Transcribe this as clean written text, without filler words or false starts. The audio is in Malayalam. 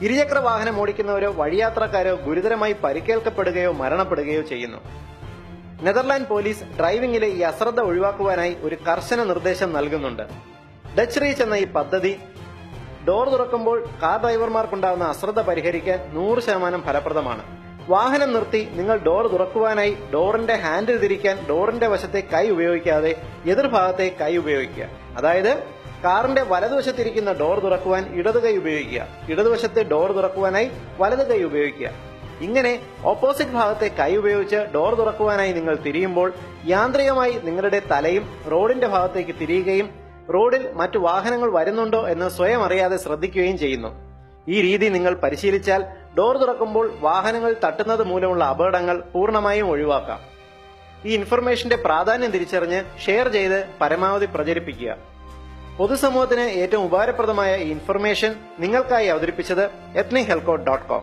ഇരുചക്ര വാഹനം ഓടിക്കുന്നവരോ വഴിയാത്രക്കാരോ ഗുരുതരമായി പരിക്കേൽക്കപ്പെടുകയോ മരണപ്പെടുകയോ ചെയ്യുന്നു. നെതർലാൻഡ് പോലീസ് ഡ്രൈവിംഗിലെ ഈ അശ്രദ്ധ ഒഴിവാക്കുവാനായി ഒരു കർശന നിർദ്ദേശം നൽകുന്നുണ്ട്. ഡച്ച് റീച്ച് എന്ന ഈ പദ്ധതി ഡോർ തുറക്കുമ്പോൾ കാർ ഡ്രൈവർമാർക്കുണ്ടാകുന്ന അശ്രദ്ധ പരിഹരിക്കാൻ 100% ഫലപ്രദമാണ്. വാഹനം നിർത്തി നിങ്ങൾ ഡോർ തുറക്കുവാനായി ഡോറിന്റെ ഹാൻഡിൽ തിരിക്കാൻ ഡോറിന്റെ വശത്തെ കൈ ഉപയോഗിക്കാതെ എതിർഭാഗത്തെ കൈ ഉപയോഗിക്കുക. അതായത് കാറിന്റെ വലതുവശത്തിരിക്കുന്ന ഡോർ തുറക്കുവാൻ ഇടതു കൈ ഉപയോഗിക്കുക, ഇടതുവശത്തെ ഡോർ തുറക്കുവാനായി വലതു കൈ ഉപയോഗിക്കുക. ഇങ്ങനെ ഓപ്പോസിറ്റ് ഭാഗത്തെ കൈ ഉപയോഗിച്ച് ഡോർ തുറക്കുവാനായി നിങ്ങൾ തിരിയുമ്പോൾ യാന്ത്രികമായി നിങ്ങളുടെ തലയും റോഡിന്റെ ഭാഗത്തേക്ക് തിരിയുകയും റോഡിൽ മറ്റു വാഹനങ്ങൾ വരുന്നുണ്ടോ എന്ന് സ്വയം അറിയാതെ ശ്രദ്ധിക്കുകയും ചെയ്യുന്നു. ഈ രീതി നിങ്ങൾ പരിശീലിച്ചാൽ ഡോർ തുറക്കുമ്പോൾ വാഹനങ്ങൾ തട്ടുന്നത് മൂലമുള്ള അപകടങ്ങൾ പൂർണ്ണമായും ഒഴിവാക്കാം. ഈ ഇൻഫർമേഷന്റെ പ്രാധാന്യം തിരിച്ചറിഞ്ഞ് ഷെയർ ചെയ്ത് പരമാവധി പ്രചരിപ്പിക്കുക. പൊതുസമൂഹത്തിന് ഏറ്റവും ഉപകാരപ്രദമായ ഈ ഇൻഫർമേഷൻ നിങ്ങൾക്കായി അവതരിപ്പിച്ചത് ethnichealthcode.com.